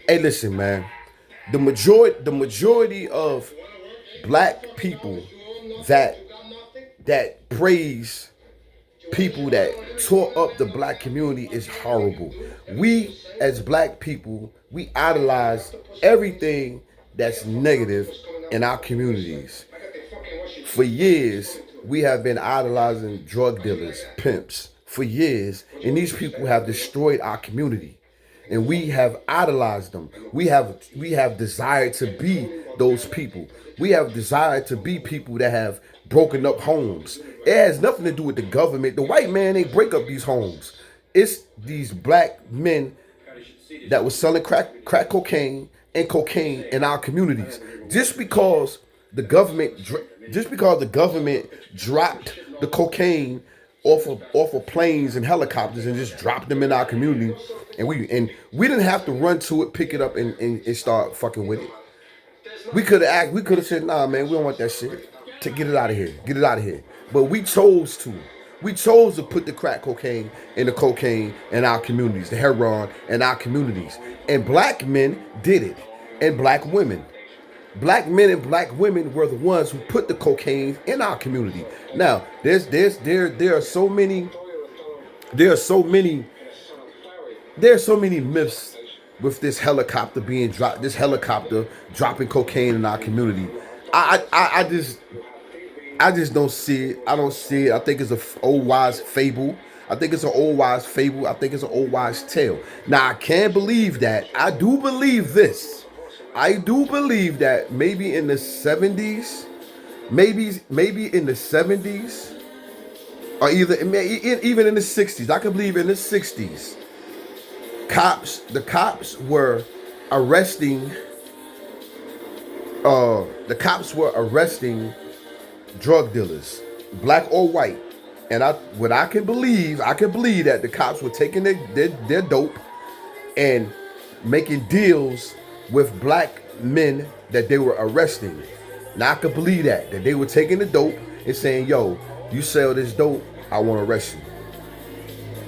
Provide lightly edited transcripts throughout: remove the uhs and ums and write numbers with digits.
Hey, listen, man. The majority of black people that praise people that tore up the black community is horrible. We as black people, we idolize everything that's negative in our communities. For years, we have been idolizing drug dealers, pimps, for years, and these people have destroyed our community. And we have idolized them. We have desired to be those people. We have desired to be people that have broken up homes. It has nothing to do with the government. The white man ain't break up these homes. It's these black men that was selling crack cocaine and cocaine in our communities. Just because the government just because the government dropped the cocaine off of planes and helicopters and just dropped them in our community, and we didn't have to run to it, pick it up, and start fucking with it. We could have said, nah, man, we don't want that shit. To get it out of here. Get it out of here. But we chose to. We chose to put the crack cocaine and the cocaine in our communities, the heroin in our communities. And black men did it. And black women. Black men and black women were the ones who put the cocaine in our community. Now, there are so many there are so many there are so many myths with this helicopter being dropped, this helicopter dropping cocaine in our community. I just don't see it. I don't see it. I think it's a old wise fable. I think it's an old wise fable. I think it's an old wise tale. Now I can't believe that. I do believe this. I do believe that maybe in the 70s, maybe in the 70s, or even in the 60s. I can believe in the 60s, the cops were arresting drug dealers, black or white. And I can believe that the cops were taking their dope and making deals with black men that they were arresting. Now I can believe that they were taking the dope and saying, yo, you sell this dope, I want to arrest you.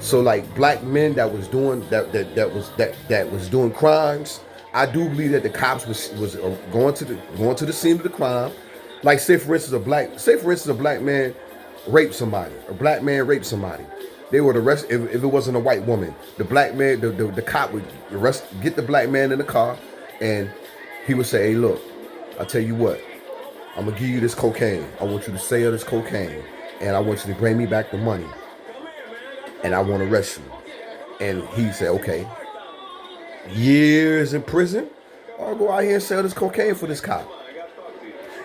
So like black men that was doing that was doing crimes, I do believe that the cops was going to the scene of the crime. Like say for instance a black man raped somebody, a black man raped somebody. They would arrest if it wasn't a white woman. The black man, the cop would get the black man in the car, and he would say, "Hey, look, I tell you what, I'm gonna give you this cocaine. I want you to sell this cocaine, and I want you to bring me back the money, and I want to arrest you." And he said, "Okay, years in prison. I'll go out here and sell this cocaine for this cop."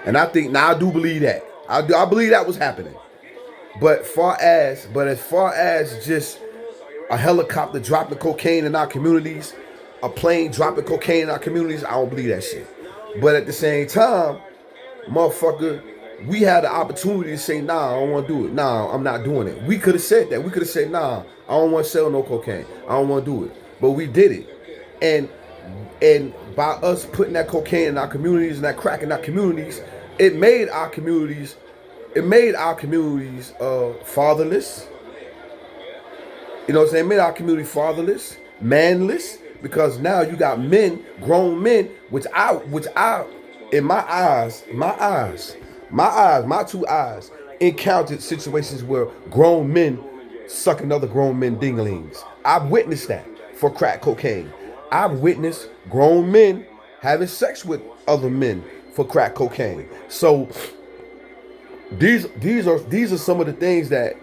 And I think now I do believe that. I believe that was happening. But as far as just a helicopter dropping cocaine in our communities, a plane dropping cocaine in our communities, I don't believe that shit. But at the same time, motherfucker, we had the opportunity to say, nah, I don't want to do it. Nah, I'm not doing it. We could have said that. We could have said, nah, I don't want to sell no cocaine. I don't want to do it. But we did it. And by us putting that cocaine in our communities and that crack in our communities, it made our communities fatherless. You know what I'm saying? It made our community fatherless, manless, because now you got men, grown men, which I, in my two eyes, encountered situations where grown men sucking other grown men dinglings. I've witnessed that for crack cocaine. I've witnessed grown men having sex with other men for crack cocaine. So these are some of the things that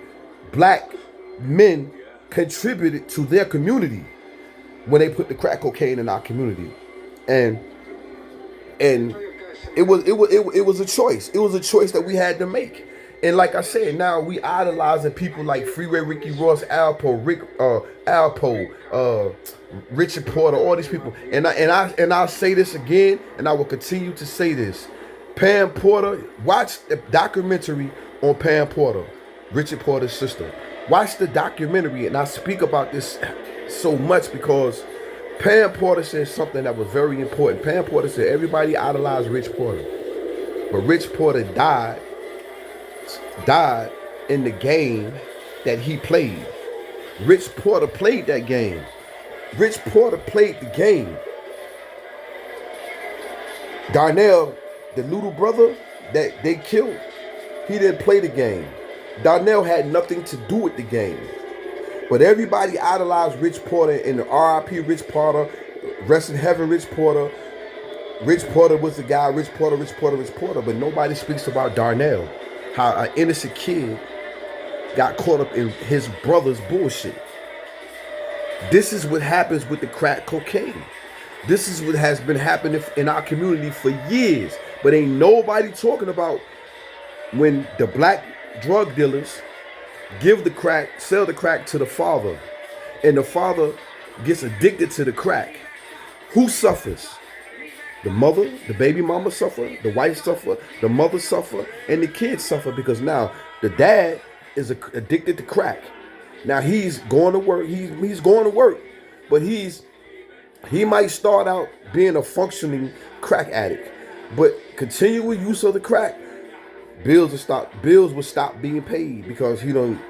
black men contributed to their community when they put the crack cocaine in our community, and it was a choice. It was a choice that we had to make. And like I said, now we idolizing people like Freeway Ricky Ross, Alpo, Richard Porter, all these people. And I'll say this again, and I will continue to say this. Pam Porter, watch the documentary on Pam Porter, Richard Porter's sister. Watch the documentary, and I speak about this so much because Pam Porter said something that was very important. Pam Porter said everybody idolized Rich Porter, but Rich Porter died in the game that he played. Rich Porter played that game. Rich Porter played the game. Darnell, the little brother that they killed, he didn't play the game. Darnell had nothing to do with the game. But everybody idolized Rich Porter and the RIP Rich Porter, rest in heaven Rich Porter. Rich Porter was the guy, Rich Porter, Rich Porter, Rich Porter. But nobody speaks about Darnell, how an innocent kid got caught up in his brother's bullshit. This is what happens with the crack cocaine. This is what has been happening in our community for years. But ain't nobody talking about when the black drug dealers give the crack, sell the crack to the father, and the father gets addicted to the crack. Who suffers? The mother, the baby mama suffer, the wife suffer, the mother suffer, and the kids suffer because now the dad is addicted to crack. Now he's going to work. He's going to work, but he might start out being a functioning crack addict, but continual use of the crack, bills will stop being paid because he done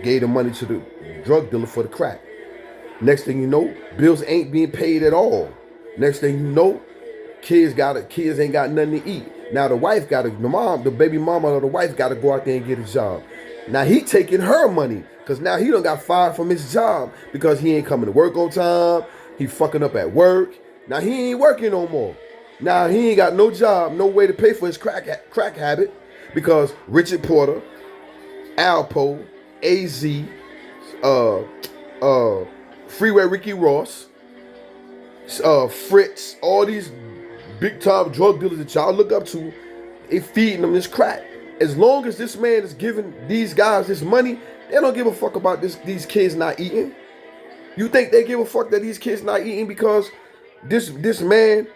gave the money to the drug dealer for the crack. Next thing you know, bills ain't being paid at all. Next thing you know, kids ain't got nothing to eat. Now the baby mama or the wife got to go out there and get a job. Now he taking her money because now he done got fired from his job because he ain't coming to work on time. He fucking up at work. Now he ain't working no more. Now he ain't got no job, no way to pay for his crack habit because Richard Porter, Alpo, AZ, Freeway Ricky Ross, Fritz, all these big time drug dealers that y'all look up to, they feeding them this crack. As long as this man is giving these guys this money, they don't give a fuck about these kids not eating. You think they give a fuck that these kids not eating because this man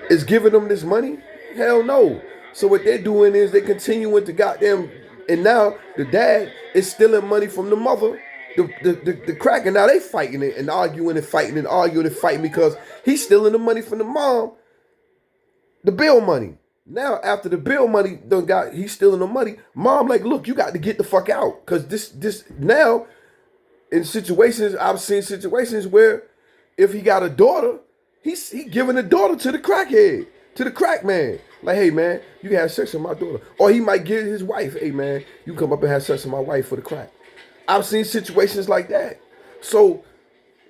is giving them this money? Hell no. So what they're doing is they continuing to goddamn, and now the dad is stealing money from the mother, the crack, and now they fighting it and arguing and fighting and arguing and fighting because he's stealing the money from the mom, the bill money. Now after the bill money he's stealing the money. Mom like, look, you got to get the fuck out because this now in situations I've seen situations where if he got a daughter, he giving the daughter to the crackhead, to the crack man. Like, hey man, you can have sex with my daughter, or he might give his wife, hey man, you come up and have sex with my wife for the crack. I've seen situations like that. So,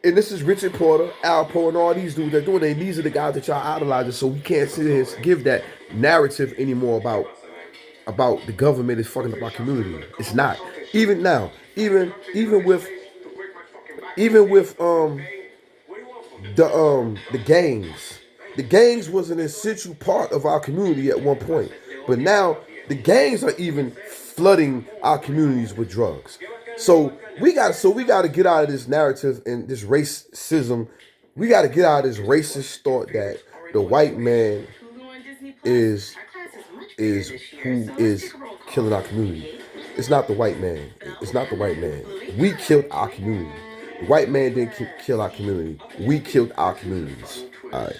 and this is Richard Porter, Alpo, and all these dudes that doing it. These are the guys that y'all idolizing. So we can't sit here and give that narrative anymore about the government is fucking up our community. It's not. Even now, even with the gangs. The gangs was an essential part of our community at one point. But now the gangs are even flooding our communities with drugs. So we got to get out of this narrative and this racism. We got to get out of this racist thought that the white man is who is killing our community. It's not the white man. It's not the white man. We killed our community. The white man didn't kill our community. We killed our communities. All right.